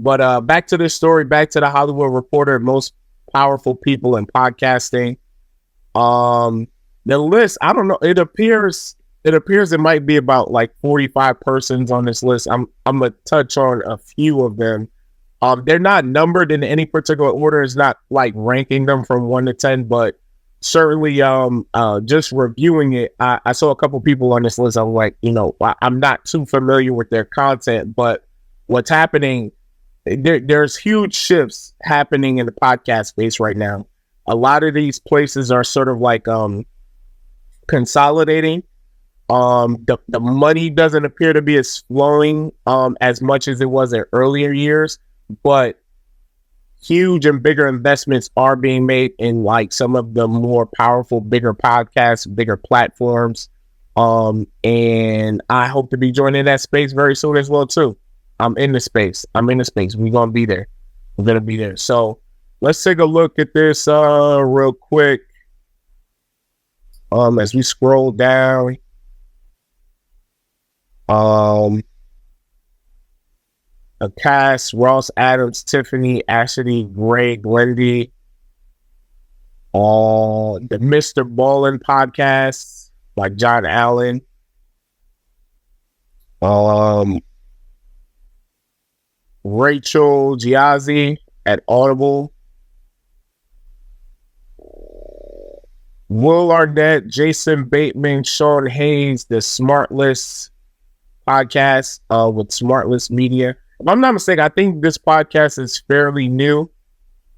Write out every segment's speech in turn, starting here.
But back to the story, back to the Hollywood Reporter, most powerful people in podcasting. The list, I don't know. It appears it might be about like 45 persons on this list. I'm gonna touch on a few of them. They're not numbered in any particular order. It's not like ranking them from 1 to 10, but certainly just reviewing it, I saw a couple people on this list. I'm like, I'm not too familiar with their content, but what's happening, there's huge shifts happening in the podcast space right now. A lot of these places are sort of like consolidating. The money doesn't appear to be as flowing as much as it was in earlier years, but huge and bigger investments are being made in like some of the more powerful, bigger podcasts, bigger platforms. And I hope to be joining that space very soon as well too. I'm in the space. We're gonna be there. So let's take a look at this real quick. As we scroll down. A cast: Ross Adams, Tiffany, Ashley, Greg, Glendy. The Mr. Ballin podcast, like John Allen. Rachel Giazzi at Audible. Will Arnett, Jason Bateman, Sean Hayes, the Smartless podcast with Smartless Media. If I'm not mistaken, I think this podcast is fairly new.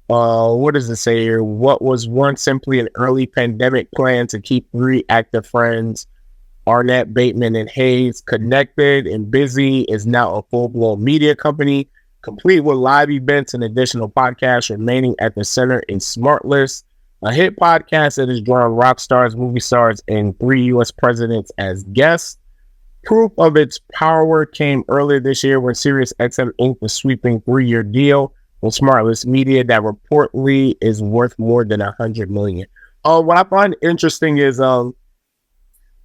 What does it say here? What was once simply an early pandemic plan to keep 3 active friends, Arnett, Bateman, and Hayes, connected and busy is now a full-blown media company, complete with live events and additional podcasts remaining at the center in Smartless, a hit podcast that has drawn rock stars, movie stars, and 3 U.S. presidents as guests. Proof of its power came earlier this year when SiriusXM inked a sweeping 3-year deal with Smartless Media that reportedly is worth more than $100 million. What I find interesting is,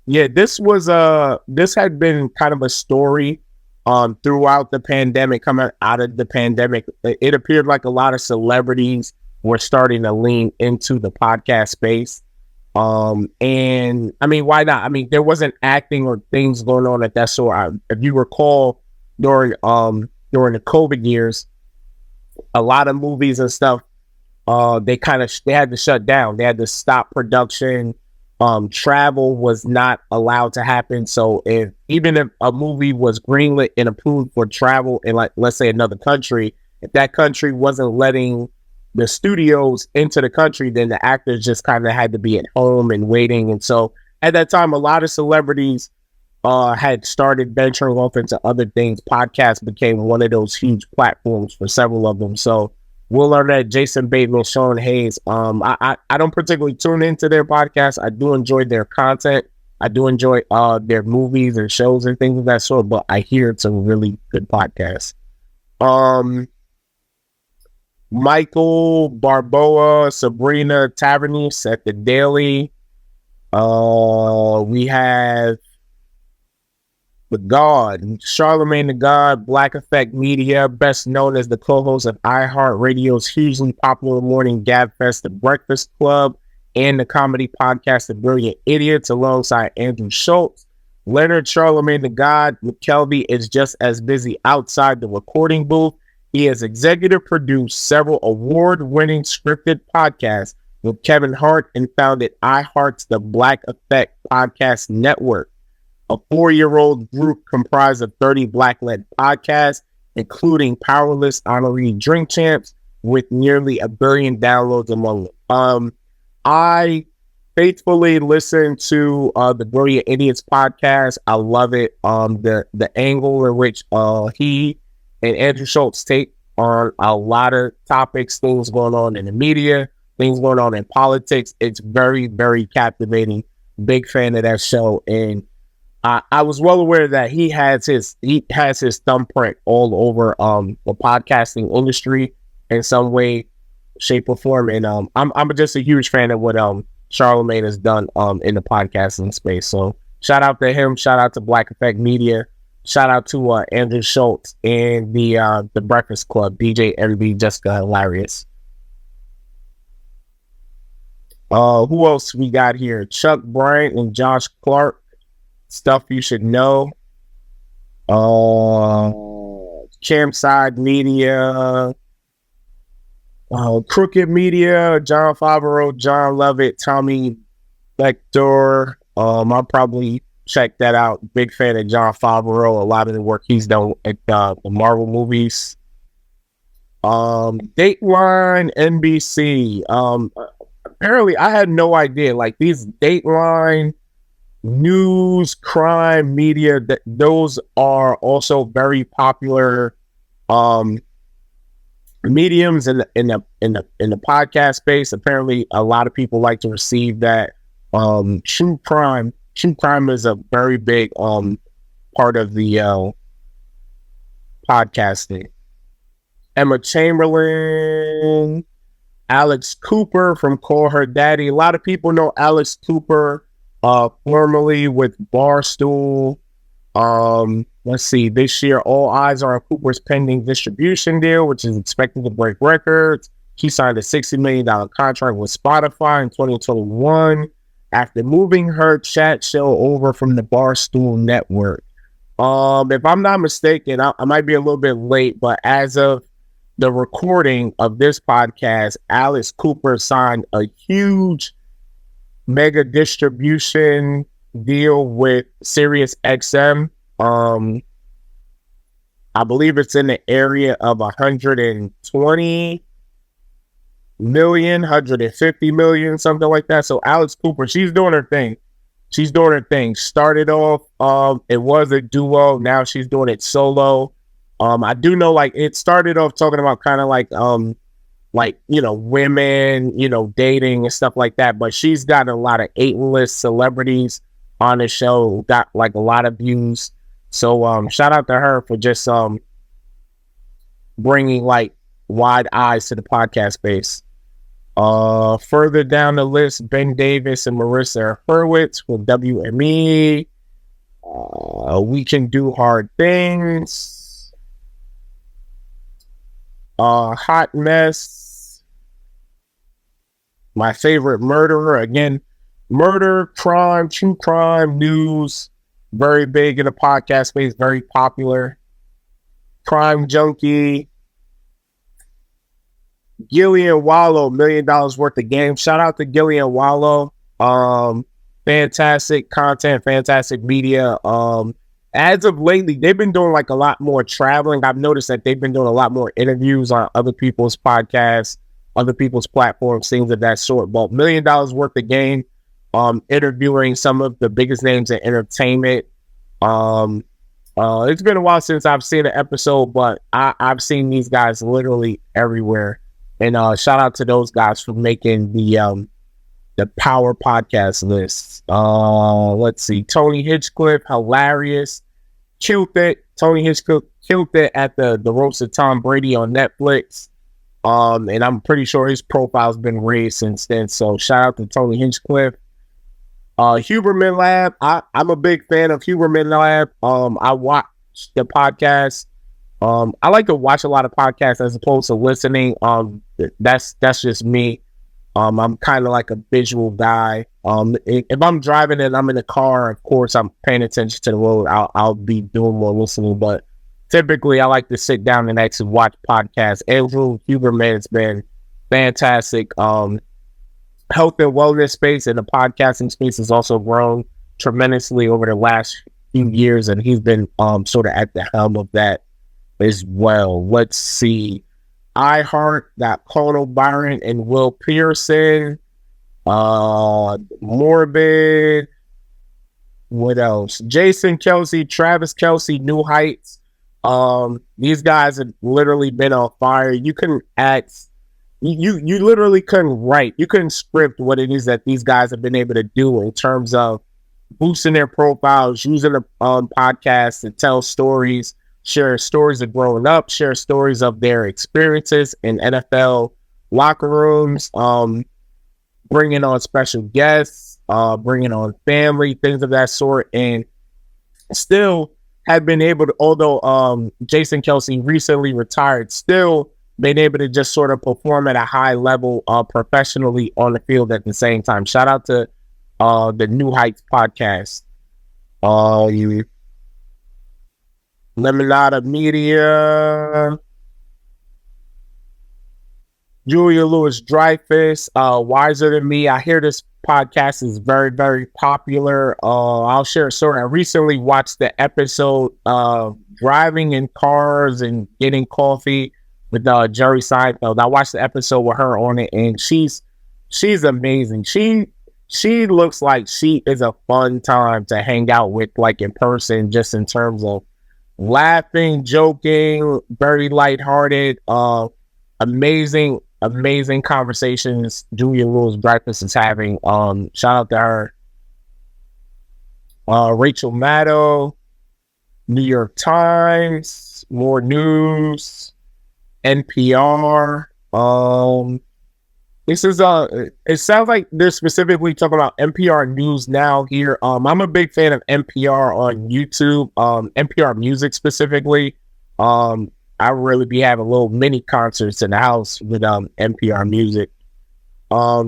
this had been kind of a story throughout the pandemic, coming out of the pandemic. It appeared like a lot of celebrities were starting to lean into the podcast space. And I mean, why not? I mean, there wasn't acting or things going on at that sort. If you recall, during the COVID years, a lot of movies and stuff, they had to shut down. They had to stop production. Travel was not allowed to happen. So even if a movie was greenlit and approved for travel in, like, let's say another country, if that country wasn't letting the studios into the country, then the actors just kind of had to be at home and waiting. And so at that time, a lot of celebrities had started venturing off into other things. Podcasts became one of those huge platforms for several of them. So Will Arnett, Jason Bateman, Sean Hayes. I don't particularly tune into their podcasts. I do enjoy their content. I do enjoy their movies and shows and things of that sort, but I hear it's a really good podcast. Michael Barboa, Sabrina Tavernier at The Daily. We have The God, Charlemagne the God, Black Effect Media, best known as the co-host of iHeartRadio's hugely popular morning gabfest, The Breakfast Club, and the comedy podcast, The Brilliant Idiots, alongside Andrew Schultz. Leonard Charlemagne the God McKelvey is just as busy outside the recording booth. He has executive produced several award-winning scripted podcasts with Kevin Hart and founded iHeart's The Black Effect Podcast Network, a 4-year-old group comprised of 30 Black-led podcasts, including Powerless Honoree Drink Champs, with nearly 1 billion downloads among them. I faithfully listen to the Brilliant Idiots podcast. I love it. The angle in which he and Andrew Schultz take on a lot of topics, things going on in the media, things going on in politics. It's very, very captivating. Big fan of that show. And I was well aware that he has his thumbprint all over the podcasting industry in some way, shape, or form. And I'm just a huge fan of what Charlemagne has done in the podcasting space. So shout out to him. Shout out to Black Effect Media. Shout out to Andrew Schultz and the Breakfast Club, DJ MB, Jessica Hilarious. Who else we got here? Chuck Bryant and Josh Clark. Stuff you should know. Campside Media. Crooked Media. John Favreau, John Lovett, Tommy Lecter. I'll probably check that out. Big fan of John Favreau. A lot of the work he's done at the Marvel movies. Dateline NBC. Apparently, I had no idea. Like these Dateline news, crime, media, those are also very popular mediums in the podcast space. Apparently, a lot of people like to receive that. True crime is a very big part of the podcasting. Emma Chamberlain, Alex Cooper from Call Her Daddy. A lot of people know Alex Cooper, formerly with Barstool. Let's see. This year, all eyes are on Cooper's pending distribution deal, which is expected to break records. He signed a $60 million contract with Spotify in 2021 after moving her chat show over from the Barstool network. If I'm not mistaken, I might be a little bit late, but as of the recording of this podcast, Alex Cooper signed a huge mega distribution deal with Sirius XM. I believe it's in the area of 120 million, 150 million, something like that. So Alex Cooper, she's doing her thing. Started off, it was a duo. Now she's doing it solo. I do know, like, it started off talking about kind of like, women, dating and stuff like that. But she's got a lot of A-list celebrities on the show, got like a lot of views. So, shout out to her for just bringing like wide eyes to the podcast space. Further down the list, Ben Davis and Marissa Hurwitz with WME. We Can Do Hard Things. Hot Mess. My Favorite Murderer. Again, murder, crime, true crime, news. Very big in the podcast space. Very popular. Crime Junkie. Gillian Wallow, $1 million worth of games. Shout out to Gillian Wallow. Fantastic content, fantastic media. As of lately, they've been doing like a lot more traveling. I've noticed that they've been doing a lot more interviews on other people's podcasts, other people's platforms, things of that sort. But $1 million worth of game, interviewing some of the biggest names in entertainment. It's been a while since I've seen an episode, but I've seen these guys literally everywhere. And shout out to those guys for making the Power Podcast list. Let's see. Tony Hinchcliffe, hilarious. Killed it. Tony Hinchcliffe killed it at the roast of Tom Brady on Netflix. And I'm pretty sure his profile's been raised since then. So shout out to Tony Hinchcliffe. Huberman Lab. I'm a big fan of Huberman Lab. I watch the podcast. I like to watch a lot of podcasts as opposed to listening. That's just me. I'm kind of like a visual guy. If I'm driving and I'm in the car, of course, I'm paying attention to the road. I'll be doing more listening, but typically I like to sit down and actually watch podcasts. Andrew Huberman has been fantastic. Health and wellness space and the podcasting space has also grown tremendously over the last few years, and he's been sort of at the helm of that as well. Let's see. iHeart got Conal Byron and Will Pearson. Morbid. What else? Jason Kelsey, Travis Kelsey, New Heights. These guys have literally been on fire. You couldn't ask. You literally couldn't write. You couldn't script what it is that these guys have been able to do in terms of boosting their profiles, using the podcast to tell stories, share stories of growing up, share stories of their experiences in NFL locker rooms, bringing on special guests, bringing on family, things of that sort, and still had been able to, although Jason Kelsey recently retired, still been able to just sort of perform at a high level professionally on the field at the same time. Shout out to the New Heights podcast. You Lemonada Media, Julia Louis Dreyfus, Wiser Than Me. I hear this podcast is very, very popular. I'll share a story. I recently watched the episode driving in cars and getting coffee with Jerry Seinfeld. I watched the episode with her on it, and she's amazing. She looks like she is a fun time to hang out with, like in person, just in terms of laughing, joking, very lighthearted, amazing conversations Julia Louis Dreyfus is having. Shout out to her. Rachel Maddow, New York Times, more news, NPR. This is it sounds like they're specifically talking about NPR News Now here. I'm a big fan of NPR on YouTube, NPR Music specifically. I really be having little mini concerts in the house with NPR Music.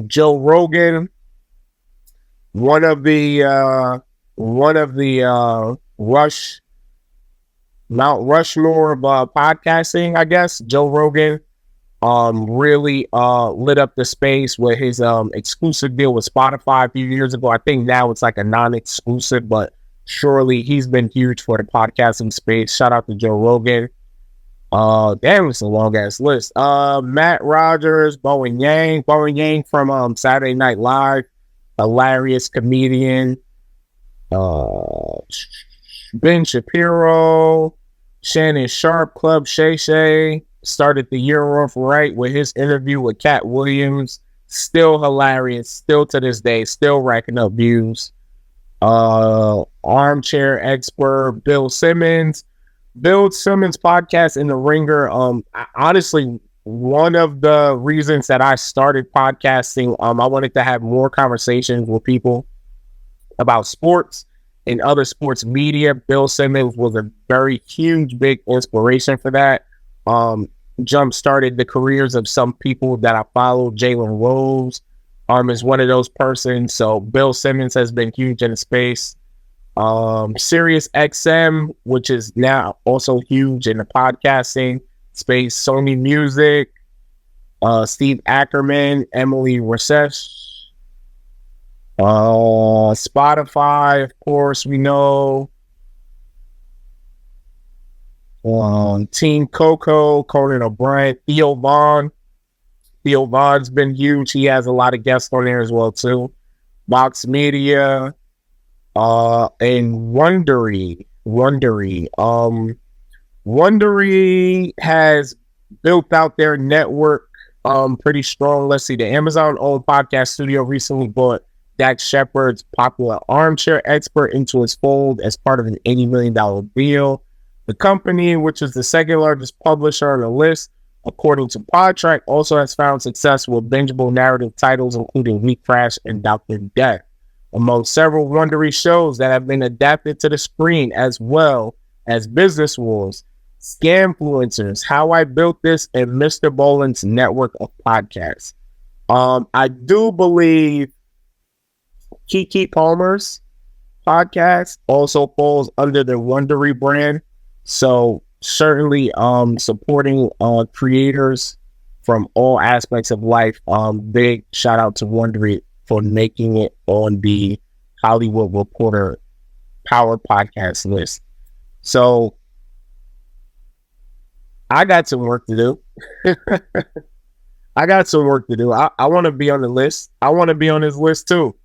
Joe Rogan, one of the Mount Rushmore of podcasting, I guess. Joe Rogan really lit up the space with his exclusive deal with Spotify a few years ago. I think now it's like a non-exclusive, but surely he's been huge for the podcasting space. Shout out to Joe Rogan. Damn, it's a long ass list. Matt Rogers, Bowen Yang from Saturday Night Live, hilarious comedian. Ben Shapiro, Shannon Sharp, Club Shay Shay started the year off right with his interview with Cat Williams. Still hilarious, still to this day, still racking up views. Armchair expert Bill Simmons podcast in the Ringer. Honestly, one of the reasons that I started podcasting, I wanted to have more conversations with people about sports and other sports media. Bill Simmons was a very huge, big inspiration for that. Jump started the careers of some people that I followed. Jalen Rose is one of those persons. So Bill Simmons has been huge in the space. Sirius XM, which is now also huge in the podcasting space. Sony Music, Steve Ackerman, Emily Rasesh, Spotify, of course, we know. Team Coco, Conan O'Brien, Theo Vaughn. Theo Vaughn's been huge. He has a lot of guests on there as well too. Vox Media, and Wondery. Wondery has built out their network pretty strong. Let's see, the Amazon-owned podcast studio recently bought Dax Shepard's popular Armchair Expert into its fold as part of an $80 million deal. The company, which is the second largest publisher on the list, according to Podtrac, also has found success with bingeable narrative titles, including Week Crash and Dr. Death, among several Wondery shows that have been adapted to the screen, as well as Business Wars, Scamfluencers, How I Built This, and Mr. Boland's network of podcasts. I do believe Keke Palmer's podcast also falls under the Wondery brand. So certainly supporting creators from all aspects of life. Big shout out to Wondery for making it on the Hollywood Reporter Power Podcast list. So I got some work to do. I want to be on the list. I want to be on this list too.